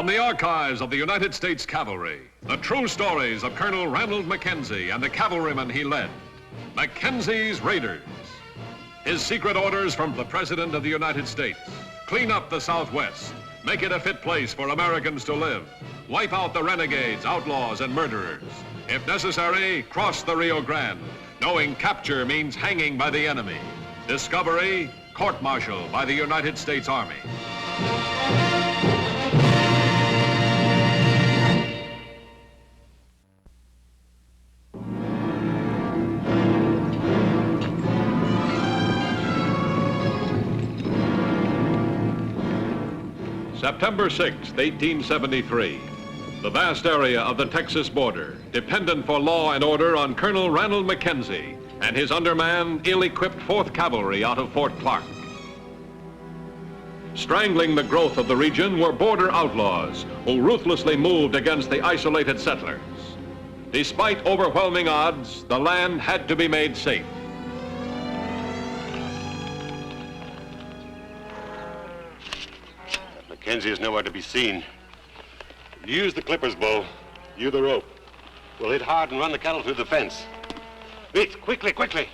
From the archives of the United States Cavalry, the true stories of Colonel Ranald Mackenzie and the cavalrymen he led. Mackenzie's Raiders. His secret orders from the President of the United States. Clean up the Southwest. Make it a fit place for Americans to live. Wipe out the renegades, outlaws, and murderers. If necessary, cross the Rio Grande, knowing capture means hanging by the enemy. Discovery, court-martial by the United States Army. September 6, 1873. The vast area of the Texas border, dependent for law and order on Colonel Ranald Mackenzie and his undermanned, ill-equipped 4th Cavalry out of Fort Clark. Strangling the growth of the region were border outlaws who ruthlessly moved against the isolated settlers. Despite overwhelming odds, the land had to be made safe. Mackenzie is nowhere to be seen. Use the clippers, Bull. You the rope. We'll hit hard and run the cattle through the fence. Bates, quickly, quickly.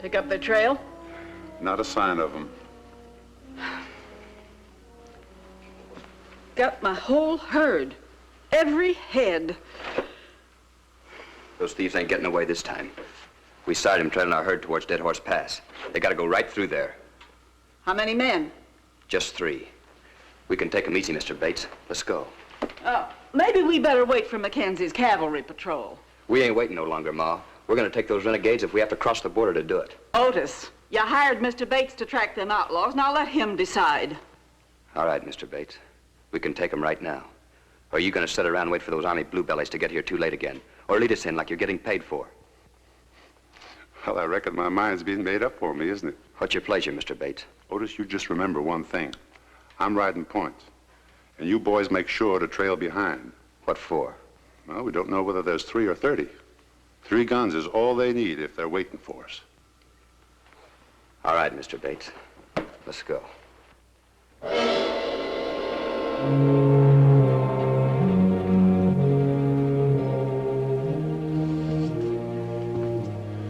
Pick up their trail? Not a sign of them. Got my whole herd. Every head. Those thieves ain't getting away this time. We sighted them trailing our herd towards Dead Horse Pass. They gotta go right through there. How many men? Just 3. We can take them easy, Mr. Bates. Let's go. Maybe we better wait for Mackenzie's cavalry patrol. We ain't waiting no longer, Ma. We're gonna take those renegades if we have to cross the border to do it. Otis, you hired Mr. Bates to track them outlaws. Now let him decide. All right, Mr. Bates. We can take them right now. Or are you gonna sit around and wait for those Army bluebellies to get here too late again? Or lead us in like you're getting paid for? Well, I reckon my mind's being made up for me, isn't it? What's your pleasure, Mr. Bates? Otis, you just remember one thing. I'm riding points. And you boys make sure to trail behind. What for? Well, we don't know whether there's 3 or 30. 3 guns is all they need if they're waiting for us. All right, Mr. Bates. Let's go.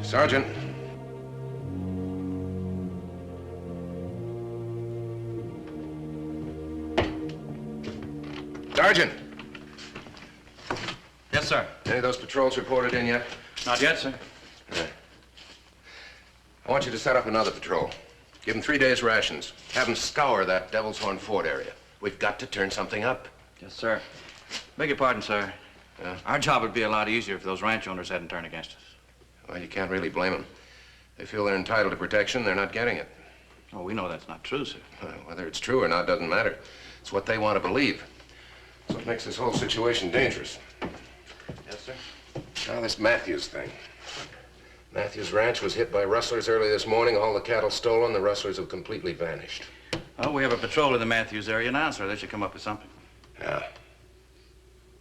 Sergeant. Sergeant. Yes, sir. Any of those patrols reported in yet? Not yet, sir. I want you to set up another patrol. Give them 3 days' rations. Have them scour that Devil's Horn Ford area. We've got to turn something up. Yes, sir. Beg your pardon, sir. Our job would be a lot easier if those ranch owners hadn't turned against us. Well, you can't really blame them. They feel they're entitled to protection. They're not getting it. Oh, we know that's not true, sir. Whether it's true or not doesn't matter. It's what they want to believe. That's what makes this whole situation dangerous. Yes, sir. Now, this Matthews thing. Matthews Ranch was hit by rustlers early this morning. All the cattle stolen. The rustlers have completely vanished. Oh, we have a patrol in the Matthews area now, sir. They should come up with something. Yeah.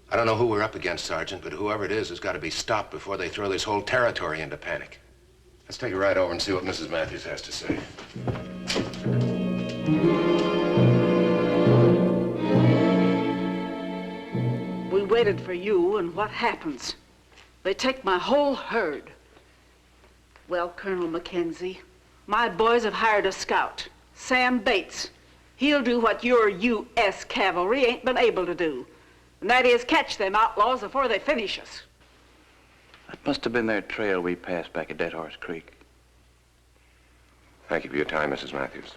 I don't know who we're up against, Sergeant, but whoever it is has got to be stopped before they throw this whole territory into panic. Let's take a ride over and see what Mrs. Matthews has to say. We waited for you, and what happens? They take my whole herd. Well, Colonel Mackenzie, my boys have hired a scout, Sam Bates. He'll do what your U.S. cavalry ain't been able to do. And that is catch them outlaws before they finish us. That must have been their trail we passed back at Dead Horse Creek. Thank you for your time, Mrs. Matthews.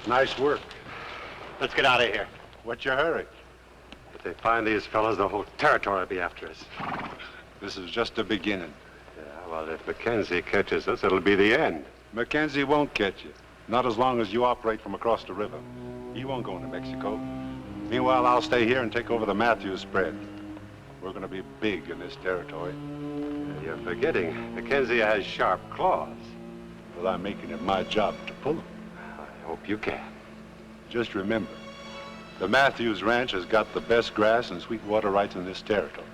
Nice work. Let's get out of here. What's your hurry? If they find these fellows, the whole territory will be after us. This is just the beginning. Yeah, well, if McKenzie catches us, it'll be the end. Mackenzie won't catch you. Not as long as you operate from across the river. He won't go into Mexico. Meanwhile, I'll stay here and take over the Matthews spread. We're going to be big in this territory. You're forgetting, McKenzie has sharp claws. Well, I'm making it my job to pull them. I hope you can. Just remember, the Matthews Ranch has got the best grass and sweet water rights in this territory.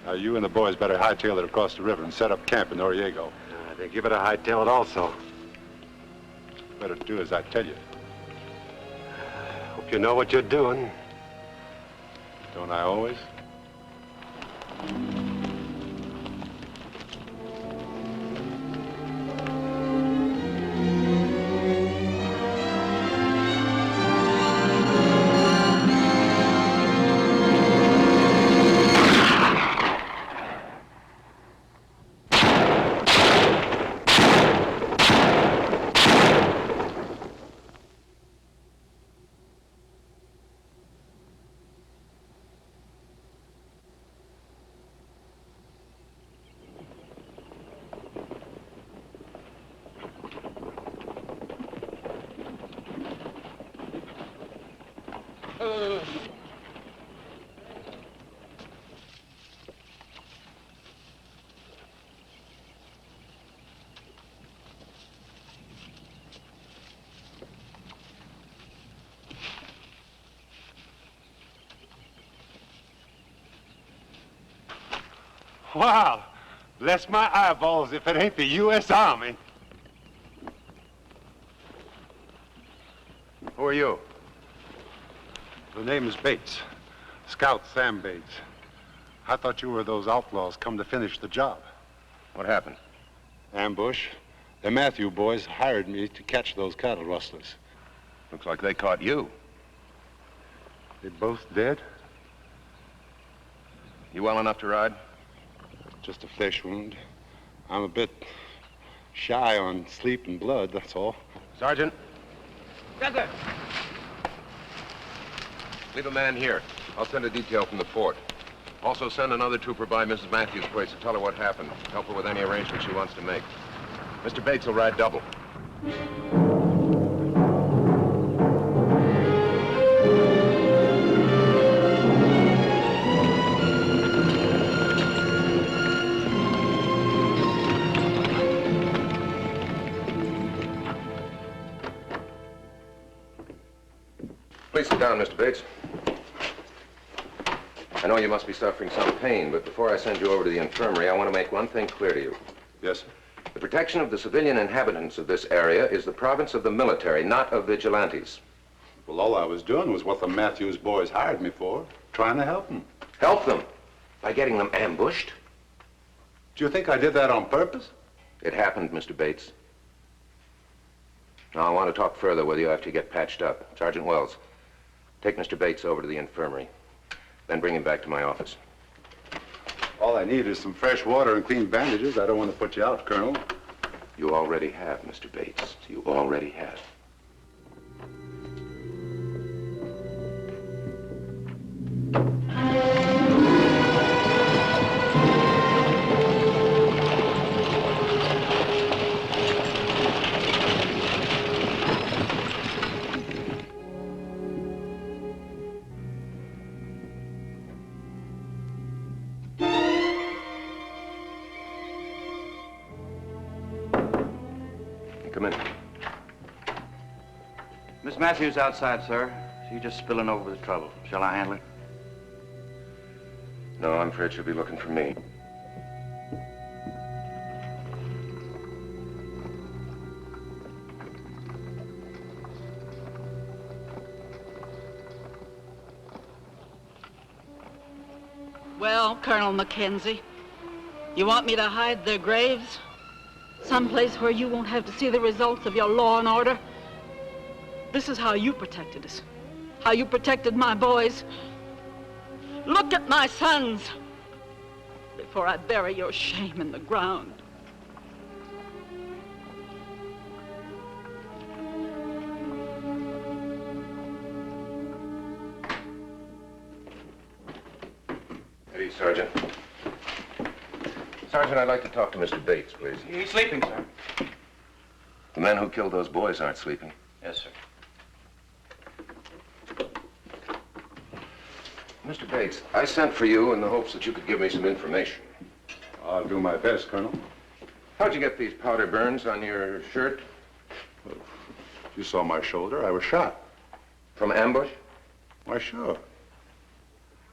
Now, you and the boys better hightail it across the river and set up camp in Noriego. They give it a hightail it also. Better do as I tell you. Hope you know what you're doing. Don't I always? Wow. Bless my eyeballs if it ain't the U.S. Army. Who are you? The name is Bates. Scout Sam Bates. I thought you were those outlaws come to finish the job. What happened? Ambush. The Matthew boys hired me to catch those cattle rustlers. Looks like they caught you. They both dead? You well enough to ride? Just a flesh wound. I'm a bit shy on sleep and blood, that's all. Sergeant, Yes, sir. leave a man here. I'll send a detail from the fort. Also send another trooper by Mrs. Matthews' place to tell her what happened. Help her with any arrangements she wants to make. Mr. Bates will ride double. Please sit down, Mr. Bates. I know you must be suffering some pain, but before I send you over to the infirmary, I want to make one thing clear to you. Yes, sir. The protection of the civilian inhabitants of this area is the province of the military, not of vigilantes. Well, all I was doing was what the Matthews boys hired me for, trying to help them. Help them by getting them ambushed. Do you think I did that on purpose? It happened, Mr. Bates. Now, I want to talk further with you after you get patched up. Sergeant Wells, take Mr. Bates over to the infirmary, then bring him back to my office. All I need is some fresh water and clean bandages. I don't want to put you out, Colonel. You already have, Mr. Bates. You already have. Come in. Miss Matthews outside, sir. She's just spilling over with trouble. Shall I handle it? No, I'm afraid she'll be looking for me. Well, Colonel Mackenzie, you want me to hide their graves? Someplace where you won't have to see the results of your law and order? This is how you protected us. How you protected my boys. Look at my sons before I bury your shame in the ground. Hey, Sergeant. Sergeant, I'd like to talk to Mr. Bates, please. He's sleeping, sir. The men who killed those boys aren't sleeping. Yes, sir. Mr. Bates, I sent for you in the hopes that you could give me some information. I'll do my best, Colonel. How'd you get these powder burns on your shirt? You saw my shoulder. I was shot. From ambush? Why, sure.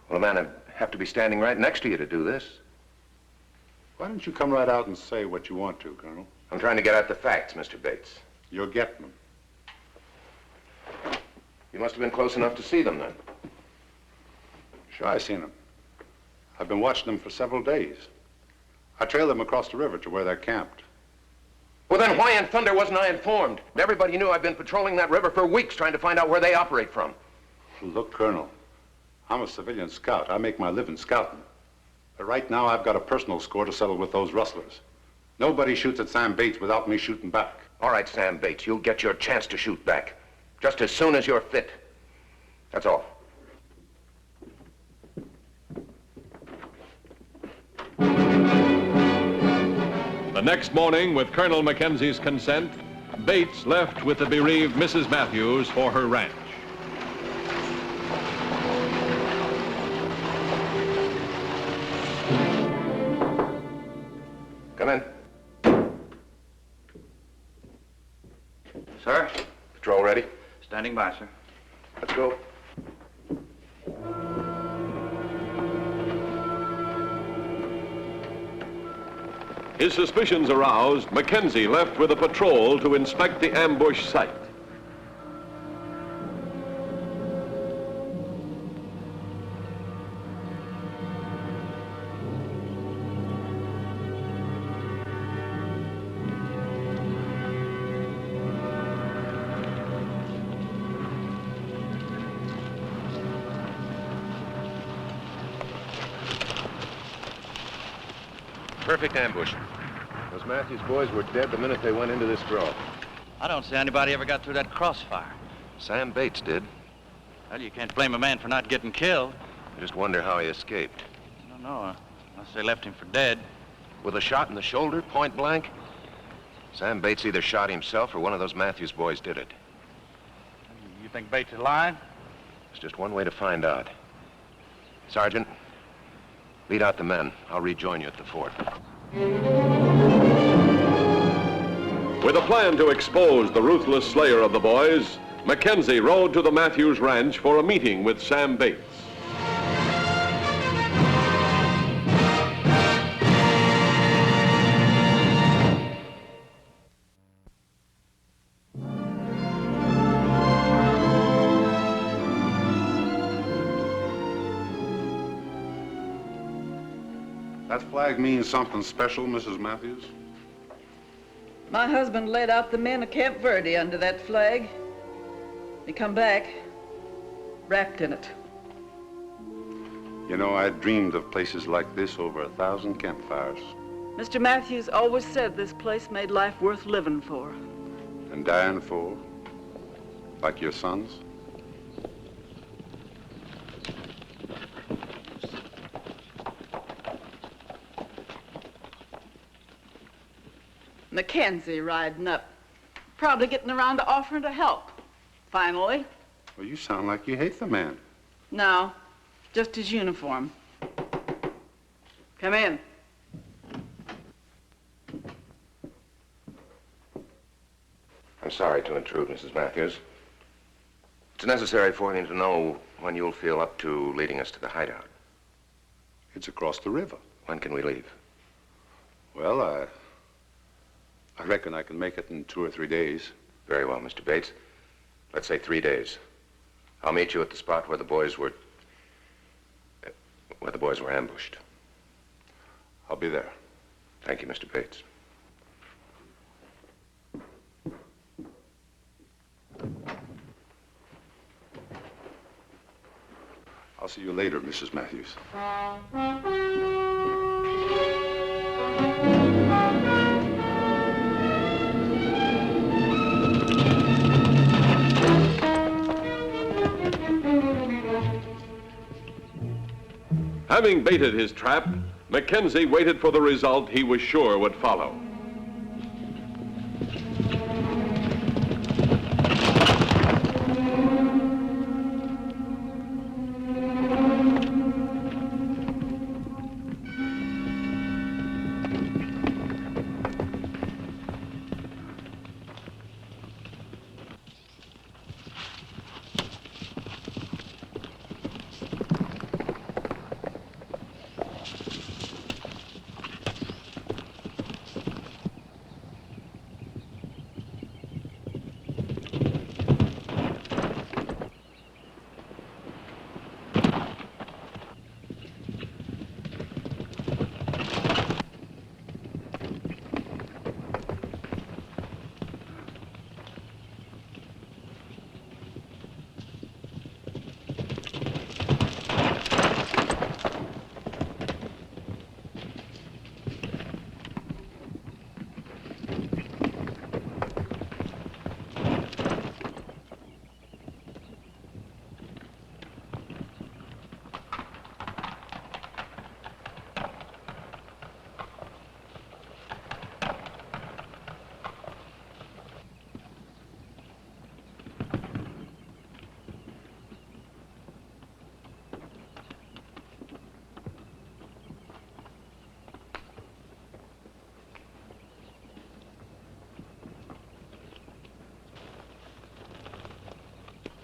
Well, a man would have to be standing right next to you to do this. Why don't you come right out and say what you want to, Colonel? I'm trying to get at the facts, Mr. Bates. You're getting them. You must have been close enough to see them, then. Sure, I seen them. I've been watching them for several days. I trailed them across the river to where they're camped. Well, then why in thunder wasn't I informed? Everybody knew I've been patrolling that river for weeks trying to find out where they operate from. Look, Colonel, I'm a civilian scout. I make my living scouting. But right now, I've got a personal score to settle with those rustlers. Nobody shoots at Sam Bates without me shooting back. All right, Sam Bates, you'll get your chance to shoot back. Just as soon as you're fit. That's all. The next morning, with Colonel Mackenzie's consent, Bates left with the bereaved Mrs. Matthews for her ranch. Come in. Sir? Patrol ready? Standing by, sir. Let's go. His suspicions aroused, Mackenzie left with a patrol to inspect the ambush site. Perfect ambush. Those Matthews boys were dead the minute they went into this grove. I don't see anybody ever got through that crossfire. Sam Bates did. Well, you can't blame a man for not getting killed. I just wonder how he escaped. I don't know, unless they left him for dead. With a shot in the shoulder, point blank? Sam Bates either shot himself or one of those Matthews boys did it. You think Bates is lying? There's just one way to find out. Sergeant, lead out the men. I'll rejoin you at the fort. With a plan to expose the ruthless slayer of the boys, Mackenzie rode to the Matthews Ranch for a meeting with Sam Bates. That flag means something special, Mrs. Matthews? My husband led out the men of Camp Verde under that flag. He come back, wrapped in it. You know, I dreamed of places like this over 1,000 campfires. Mr. Matthews always said this place made life worth living for. And dying for, like your sons. Mackenzie riding up, probably getting around to offering to help. Finally. Well, you sound like you hate the man. No, just his uniform. Come in. I'm sorry to intrude, Mrs. Matthews. It's necessary for me to know when you'll feel up to leading us to the hideout. It's across the river. When can we leave? Well, I reckon I can make it in 2 or 3 days. Very well, Mr. Bates. Let's say 3 days. I'll meet you at the spot where the boys were ambushed. I'll be there. Thank you, Mr. Bates. I'll see you later, Mrs. Matthews. Having baited his trap, Mackenzie waited for the result he was sure would follow.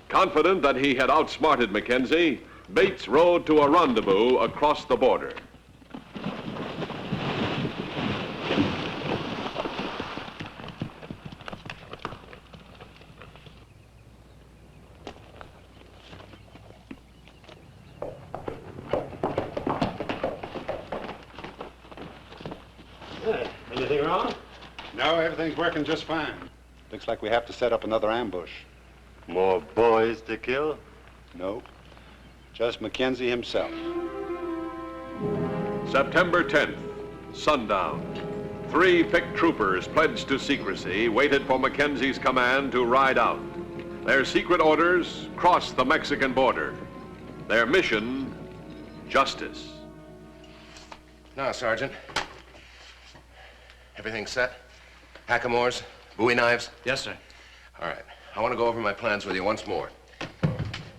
Confident that he had outsmarted Mackenzie, Bates rode to a rendezvous across the border. Anything wrong? No, everything's working just fine. Looks like we have to set up another ambush. More boys to kill? No, just Mackenzie himself. September 10th, sundown. 3 picked troopers pledged to secrecy waited for Mackenzie's command to ride out. Their secret orders crossed the Mexican border. Their mission, justice. Now, Sergeant. Everything set? Hackamores? Bowie knives? Yes, sir. All right. I want to go over my plans with you once more.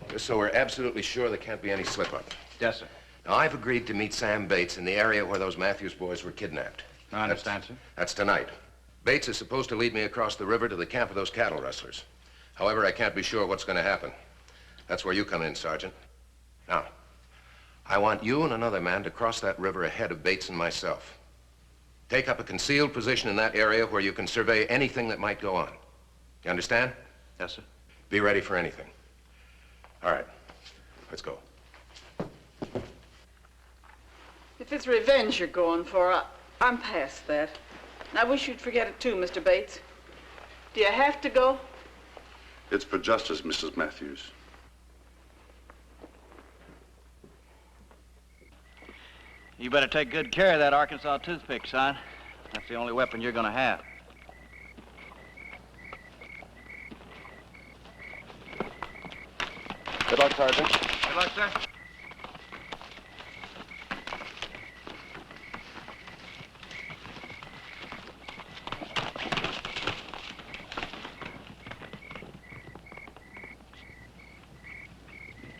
Just so we're absolutely sure there can't be any slip-up. Yes, sir. Now, I've agreed to meet Sam Bates in the area where those Matthews boys were kidnapped. I understand, sir. That's tonight. Bates is supposed to lead me across the river to the camp of those cattle rustlers. However, I can't be sure what's going to happen. That's where you come in, Sergeant. Now, I want you and another man to cross that river ahead of Bates and myself. Take up a concealed position in that area where you can survey anything that might go on. You understand? Yes, sir. Be ready for anything. All right, let's go. If it's revenge you're going for, I'm past that. And I wish you'd forget it too, Mr. Bates. Do you have to go? It's for justice, Mrs. Matthews. You better take good care of that Arkansas toothpick, son. That's the only weapon you're gonna have. Good luck, Sergeant. Good luck, sir.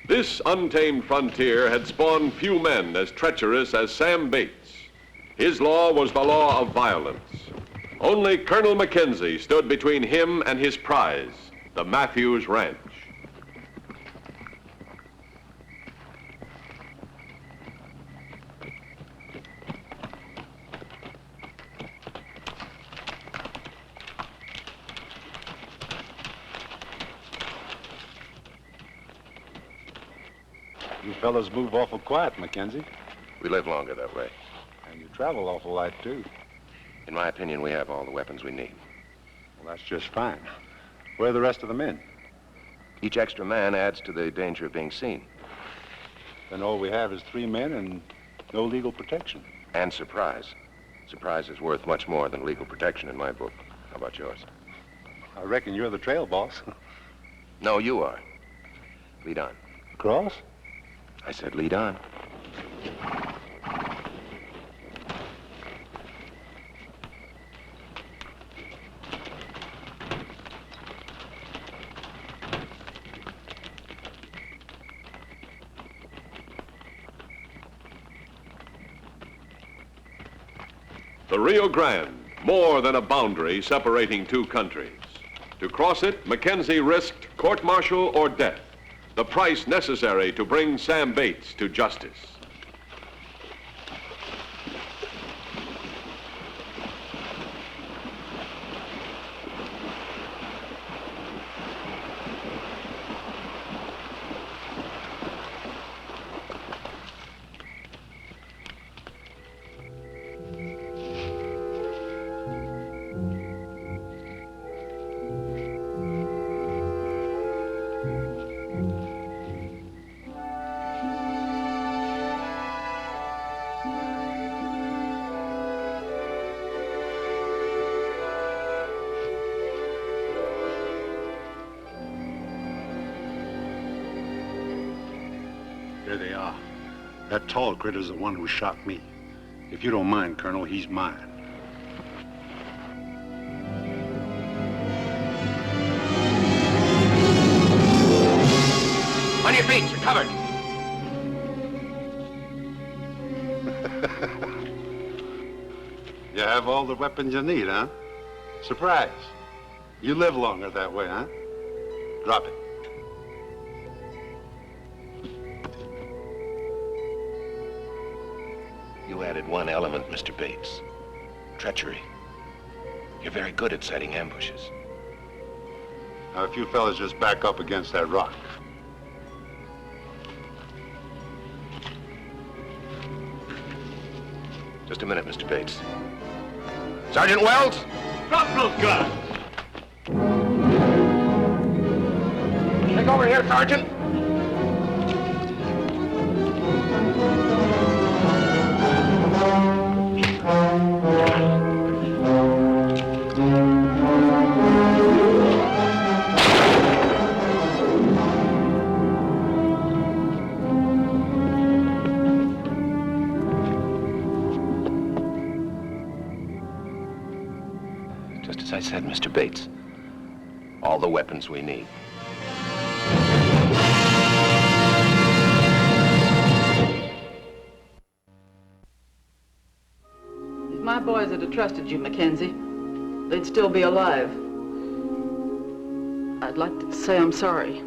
This untamed frontier had spawned few men as treacherous as Sam Bates. His law was the law of violence. Only Colonel Mackenzie stood between him and his prize, the Matthews Ranch. You fellas move awful quiet, McKenzie. We live longer that way. And you travel awful light, too. In my opinion, we have all the weapons we need. Well, that's just fine. Where are the rest of the men? Each extra man adds to the danger of being seen. Then all we have is 3 men and no legal protection. And surprise. Surprise is worth much more than legal protection in my book. How about yours? I reckon you're the trail boss. No, you are. Lead on. Cross? I said lead on. The Rio Grande, more than a boundary separating two countries. To cross it, Mackenzie risked court-martial or death, the price necessary to bring Sam Bates to justice. There they are. That tall critter's the one who shot me. If you don't mind, Colonel, he's mine. On your feet, you're covered. You have all the weapons you need, huh? Surprise. You live longer that way, huh? Drop it. You added one element, Mr. Bates. Treachery. You're very good at setting ambushes. Now, if you fellas just back up against that rock. Just a minute, Mr. Bates. Sergeant Wells? Drop those guns! Take over here, Sergeant. Just as I said, Mr. Bates. All the weapons we need. If my boys had trusted you, Mackenzie, they'd still be alive. I'd like to say I'm sorry.